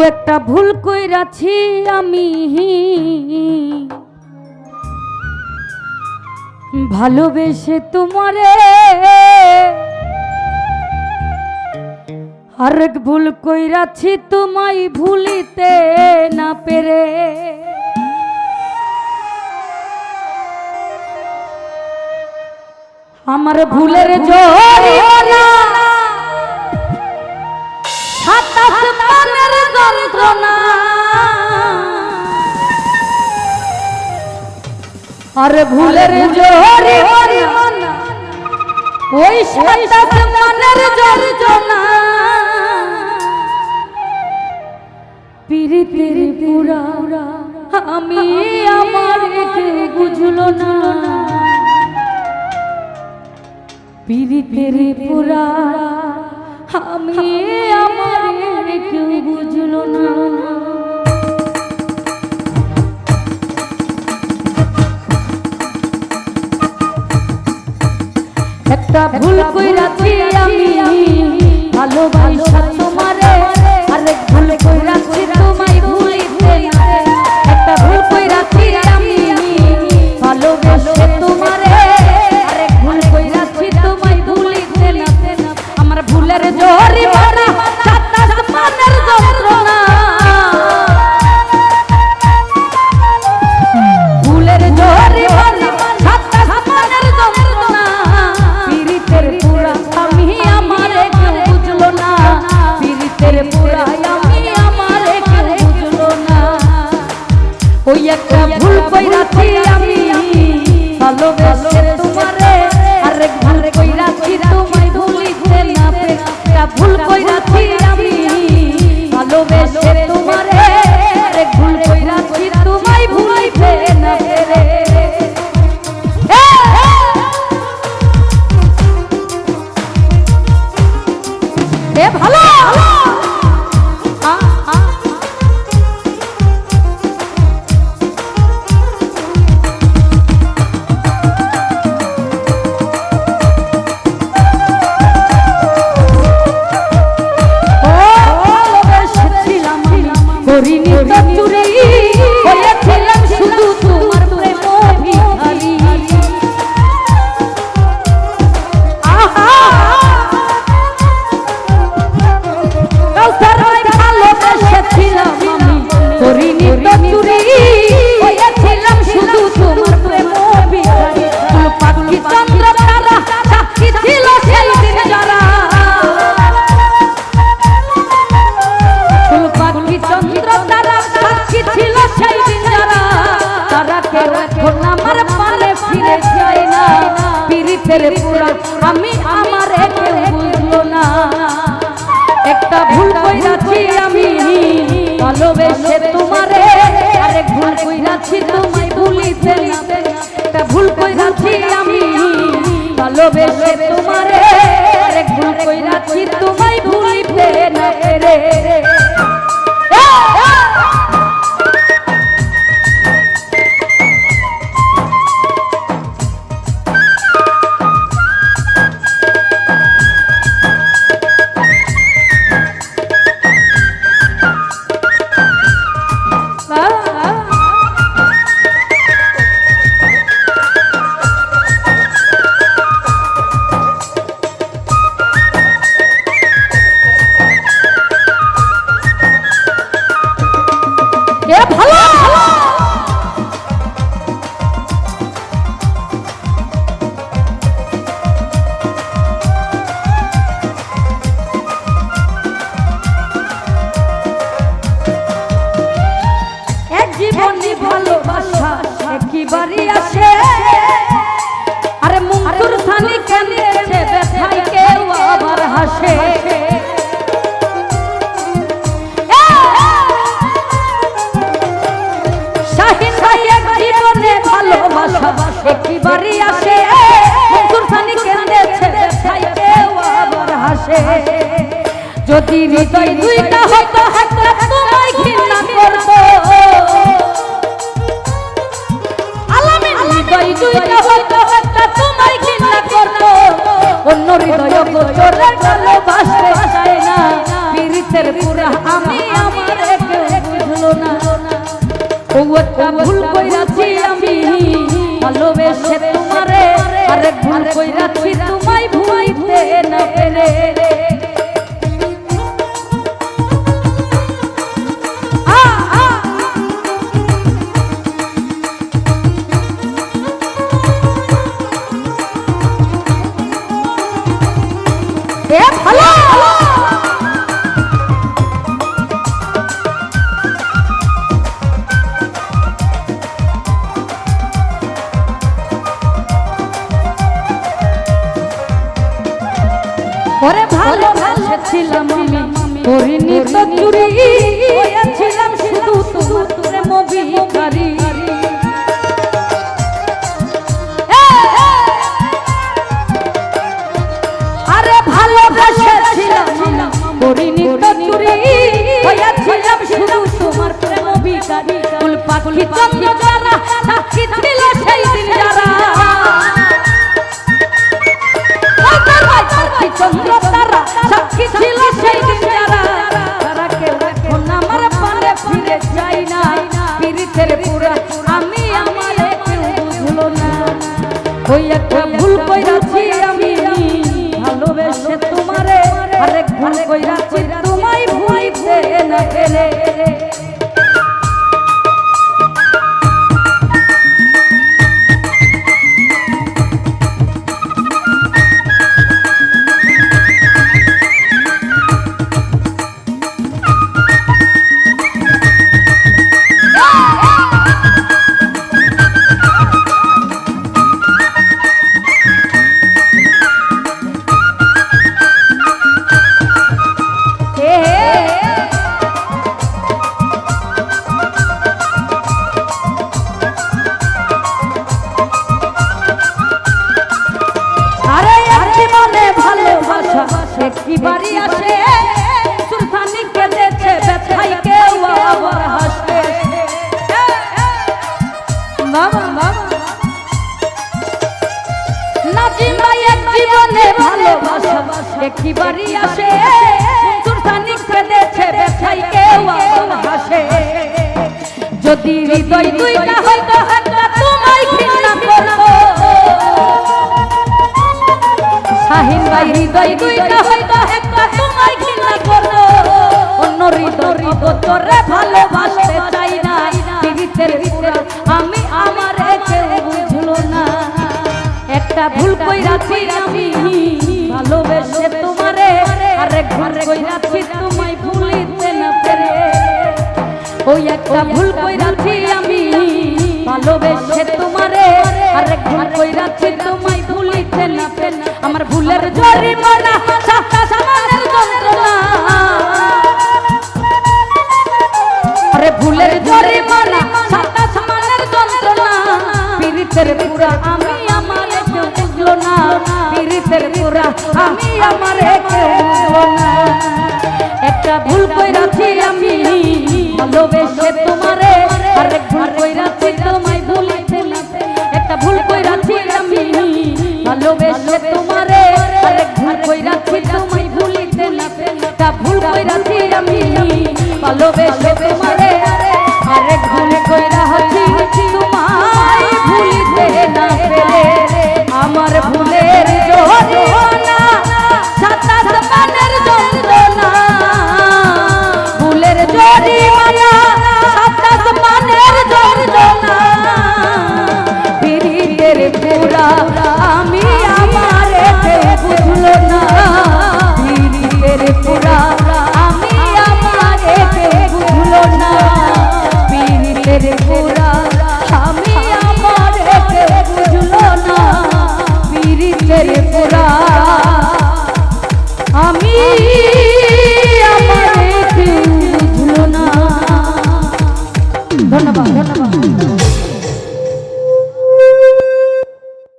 একটা ভুল কইরাছি আমি, ভালোবেসে তোমারে আরেক ভুল কইরাছি তোমায় ভুলিতে না পেরে। আমার ভুলের জরিমানা সাত আসমানের যন্ত্রণা, আর ভুলের জরিমানা ওই সাত আসমানের যন্ত্রণা। পীড়িতের পুরা আমি আমার কেউ বুঝলো না, পীড়িতের পুরা আমি আমার কেউ বুঝলো না। একটা ভুল কইরাছি আমি, ভালোবাসা তোমারে আরেক ভুল কইরাছি তোমায় ভুলিতে না। একটা ভুল কইরাছি আমি, ভালোবেসে তোমারে আরেক ভুল কইরাছি তোমায় ভুলিতে না। আমার ভুলের জরিমানা সাত আসমানের যন্ত্রণা, ভুলের জরিমানা সাত আসমানের যন্ত্রণা। পীড়িতের পুরা আমি আমারে কেউ বুঝলো না, পীড়িতের পুরা আমি আমারে কেউ বুঝলো না। ওই একটা ভুল কইরাছি আমি, ভালোবেসে তোমারে আরেক ভুল কইরাছি তোমায় ভুলিতে না পেরে। একটা ভুল কইরাছি আমি, ভালোবেসে তোমারে আরেক ভুল কইরাছি তোমায় ভুলিতে না পেরে। এ ভালো করিনি তো চুরি, হয়েছিলাম শুধু তোমার প্রেম ভিখারি। আহা কাউসারায় ভালোবেসেছিলাম আমি, করিনি তো চুরি, হয়েছিলাম শুধু তোমার প্রেম ভিখারি। ফুল পাখি চন্দ্র তারা সাক্ষী ছিল সেই দিন যারা, ফুল পাখি চন্দ্র তারা সাক্ষী ছিল সেই দিন যারা। তারা কেউ এখন আমার পানে ফিরে যায় না, পীড়িতের পুরা আমি আমারে কেউ বুঝলো না। একটা ভুল কইরাছি আমি, ভালোবেসে তোমারে আরেক ভুল কইরাছি তোমায় ভুলিতে না। একটা ভুল কইরাছি আমি, ভালোবেসে তোমারে আরেক ভুল কইরাছি তোমায় ভুলিতে না পেরে। ভালোবাসা একবারই আসে, আরে মুখর থানি কাঁদেছে ব্যথায় কেউ আবার হাসে। শাহিন ভাই এক জীবনে ভালোবাসা একবারই আসে, মুখর থানি কাঁদেছে ব্যথায় কেউ আবার হাসে। যদি হৃদয় দুইটা হতো একটা তোমায় ঘৃণা করতো, দুইটা হতো একটা তোমায় ঘৃণা করতো। অন্য হৃদয় গোচরে ভালোবাসতে চায় না, পীড়িতের পুরা আমি আমারে ও একটা ভুল কইরাছি আমি ভালোবেসে তোমারে আরেক ভুল কইরাছি তোমায় ভুলাইতে না পেরে ভালো ওরে ভালোবাসেছিলাম আমি করিনি তো চুরি হয়েছিলাম শুধু তোমার প্রেম ভিখারি আরে ভালোবাসেছিলাম করিনি তো চুরি হয়েছিলাম শুধু তোমার প্রেম ভিখারি ফুল পাখি চন্দ্র যারা সাক্ষী ছিল সেই দিন যারা চন্দ্র তারা সাক্ষী ছিল সেই দিন যারা তারা কেউ এখন আমার পানে ফিরে যাই না পীড়িতের পুরা আমি আমারে কেউ বুঝলো না ওই একটা ভুল কইরাছি আমি ভালোবেসে তোমারে আরেক ভুল কইরাছি তোমায় ভুলিতে না পেরে কি বাড়ি আসে সুলতানি কেঁদেছে ব্যথাই কেউ আবার হাসে বাবা বাবা নাজিমা এক জীবনে ভালোবাসা কি বাড়ি আসে সুলতানি কেঁদেছে ব্যথাই কেউ আবার হাসে যদি হৃদয় দুইটা হইতো একটা তোমায় ঘৃণা করতো শাহিন ভাই হৃদয় দুইটা হইতো একটা তোমায় ঘৃণা করতো অন্য হৃদয় তোরে ভালোবাসতে চাই না পীড়িতের পুরা আমি আমারে কেউ বুঝলো না একটা ভুল কইরাছি আমি ভালোবেসে তোমারে আরেক ভুল কইরাছি তোমায় ভুলিতে না পেরে ওই একটা ভুল কইরাছি আমি ভালোবেসে তোমারে আরেক ভুল কইরাছি তোমায় ভুলিতে না পেরে আমার ভুলের জরিমানা সাতা সামানের যন্ত্রণা আরে ভুলের জরিমানা সাতা সামানের যন্ত্রণা পীড়িতের পুরা আমি আমারে কেউ বুঝলো না পীড়িতের পুরা আমি আমারে কেউ বুঝলো না একটা ভুল কইরাছি আমি ভালোবেসে তোমারে আরেক ভুল কইরাছি তোমায় ভুলিতে না একটা ভুল কইরাছি আমি ভালোবেসে তোমারে আরেক ভুল কইরাছি তোমায় ভুলিতে না একটা ভুল কইরাছি আমি ভালোবেসে তোমারে আরেক ভুল কইরাছি তোমায় ভুলিতে না পেরে আমার ভুলের জরিমানা সাতা আসমানের যন্ত্রণা ভুলের জরিমানা সাতা আসমানের যন্ত্রণা পীড়িতের পুরা আমি আমারে কেউ বুঝলো না পীড়িতের পুরা আমি আমারে কেউ বুঝলো না পীড়িতের পুরা